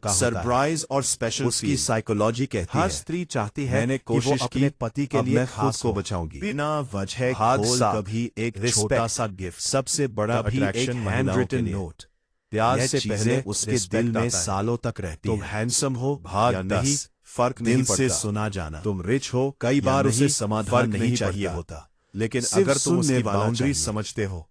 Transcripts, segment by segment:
चुका होता है। सरप्राइज और स्पेशल उसकी साइकोलॉजी कहती हर है स्त्री चाहती है मैंने कि वो कोशिश अपने की, पति के अब लिए मैं खुद खास को हो। बचाऊंगी। बिना वजह भाग खोल साथ, कभी एक respect, छोटा सा गिफ्ट, सबसे बड़ा कभी एक अट्रैक्शन हैंड महिलाओं के रिटन लिए। नोट। प्यार यह से चीजें पहले उसके respect दिल में आता है। सालों तक रहती तुम हैं। हैंडसम हो भाग या 10, नहीं, फर्क नहीं दिल पड़ता। से सुना जाना। तुम रिच हो, कई या बार उसे नहीं, समाधान फर्क नहीं नहीं चाहिए पड़ता। होता, लेकिन सिर्फ अगर तुम सुनने उसकी वाला बाउंड्रीज चाहिए। समझते हो,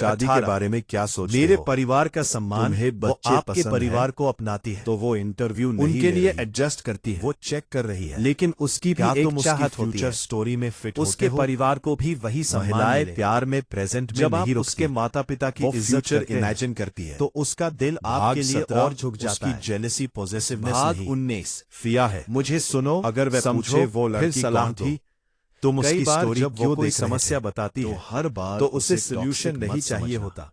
शादी के 18 बारे में क्या सोचते मेरे हो? परिवार का सम्मान तुम्हें वो बच्चे आपके पसंद परिवार हैं? को अपनाती है तो वो इंटरव्यू नहीं उनके ले लिए रही। एडजस्ट करती है वो चेक कर रही है। लेकिन उसकी क्या भी तुम एक उसकी चाहत होती फ्यूचर है स्टोरी में फिट उसके होते हो? परिवार को भी वही सम्मान महिलाएं मिले। प्यार में प्रेजेंट में जब नहीं आप रुकती। उसके माता पिता की वो इज्जत फ्यूचर करते हैं, इमेजिन करती है। तो उसका दिल भाग आपके लिए 17 और झुक जाता उसकी है। जेलसी पॉजेसिवनेस भाग नहीं 19 फिया है। मुझे सुनो, अगर वह समझो, पूछे वो फिर लड़की सलाह कौन दो। थी, तुम कई उसकी बार स्टोरी जब वो क्यों कोई देख रहे थे? समस्या बताती तो है हर बार तो उसे toxic सॉल्यूशन मत नहीं चाहिए समझना। होता।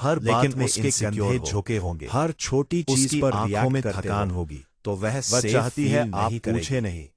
हर लेकिन बात में उसके insecure कंधे हो, झुके होंगे, हर छोटी चीज उसकी पर आंखों react में करते थकान हो, होगी, तो वह वह safe चाहती है feel आप नहीं पूछे करेगी। नहीं।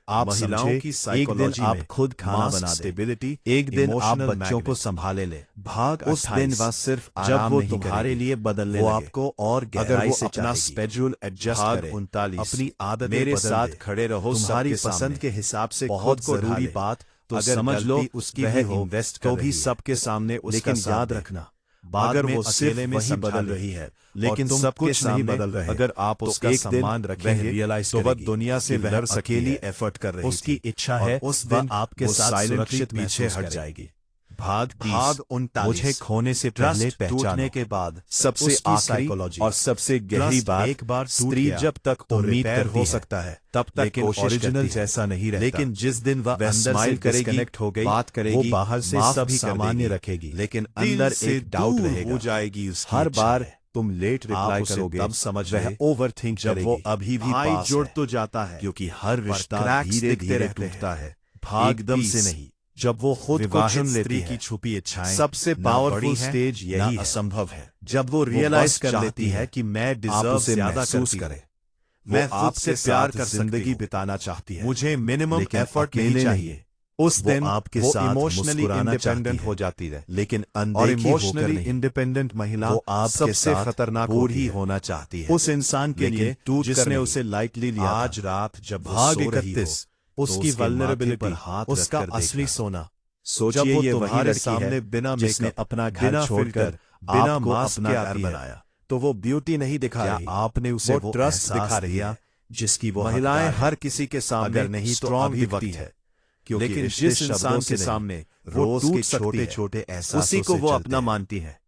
आप महिलाओं समझे, की एक दिन साइकोलॉजी आप में खुद खाना मास्क बना दे, स्टेबिलिटी, एक दिन आप इमोशनल बच्चों को मैग्नेट। संभाले ले। भाग उस दिन 28, वह सिर्फ जब आराम वो नहीं तुम्हारे करेगी, लिए बदलने वो लगे, आपको और अगर गहराई वो से अपना चाहेगी। स्केड्यूल एडजस्ट भाग करे, 39, अपनी आदतें मेरे बदल साथ दे, खड़े रहो तुम्हारी सबके पसंद सामने। के हिसाब से बहुत खुद को जरूरी ढाले, बात, तो अगर समझ लो गलती उसकी वह भी हो इन्वेस्ट तो कर भी रही है। सबके सामने उसका लेकिन साथ याद दे। रखना, बाद अगर में वो अकेले सिर्फ में वही समझा बदल ले। रही है लेकिन और तुम सबके कुछ नहीं सामने बदल रहे, अगर आप तो उसका एक दिन सम्मान वह रखेंगे रियलाइज तो वह करेगी दुनिया से कि वह वह सकती अकेली है। एफर्ट कर रही उसकी थी इच्छा और है उस वह दिन आपके वो साथ साइलेंटली सुरक्षित पीछे महसूस हट करेगी। जाएगी। भाग 30, भाग 39। मुझे खोने से पहले ट्रस्ट पहचानो। टूटने के बाद सबसे उसकी आखिरी साइकोलॉजी और सबसे गहरी ट्रस्ट बात, एक बार टूट स्त्री गया जब तक तो उम्मीद रिपेयर करती हो है सकता है, तब तक लेकिन कोशिश ओरिजिनल करती है। जैसा नहीं रहता। लेकिन जिस दिन वह वह अंदर स्माइल से करेगी, डिस्कनेक्ट हो गई, बात करेगी, वो बाहर से माफ सब भी कर सामान्य देगी, रखेगी, लेकिन दिल अंदर से एक डाउट दूर रहेगा। हो जाएगी उसकी हर इच्छा बार है। तुम लेट आप रिप्लाई उसे करोगे, तब समझ वह ले ओवरथिंक जब करेगी। वो अभी भी भाई पास जुड़ है, तो जाता है, क्योंकि हर पर रिश्ता cracks धीरे दिखते धीरे रहते हैं। टूटता है, भाग एकदम 30, से नहीं। जब वो खुद को विवाहित चुन लेती स्त्री है। की छुपी इच्छाएं सबसे ना पावरफुल बड़ी है, स्टेज ना यही है। असंभव है। जब वो वो रियलाइज बस कर चाहती लेती है कि मैं आप डिजर्व उसे ज्यादा महसूस करती हूं। करें। मैं वो खुद से आपके प्यार साथ कर जिंदगी सकती हूं। बिताना चाहती है, मुझे मिनिमम लेकिन एफर्ट नहीं अकेले चाहिए। नहीं। उस वो दिन आपके वो साथ इमोशनली मुस्कुराना चाहती इंडिपेंडेंट है, हो जाती है। लेकिन और अनदेखी होकर इमोशनली नहीं। इंडिपेंडेंट महिला वो आपके सबसे साथ खतरनाक दूर होती ही है। होना चाहती है, उस इंसान के लेकिन लिए टूट कर जिसने नहीं। उसे लाइटली लिया था। आज रात जब वो भाग सो रही हो, 31, तो उसकी उसके माथे वल्नरेबिलिटी, पर हाथ उसका रखकर असली देखना। सोना। सोचिए जब वो ये वही तुम्हारे लड़की सामने है बिना जिसने मेकअप, अपना घर बिना छोड़कर फिल्टर, बिना आपको मास्क अपना के घर आती है, बनाया। तो वो ब्यूटी नहीं दिखा क्या रही, आपने उसे वो ट्रस्ट एहसास दिखा रही दिया है। जिसकी वो महिलाएं हकदार है? हर किसी के सामने अगर नहीं तो strong अभी दिखती वक्त है, है, क्योंकि लेकिन रिश्ते जिस शब्दों इंसान से के नहीं, सामने वो रोज टूट के सकती छोटे है, छोटे एहसासों उसी को से वो चलते अपना हैं। मानती है,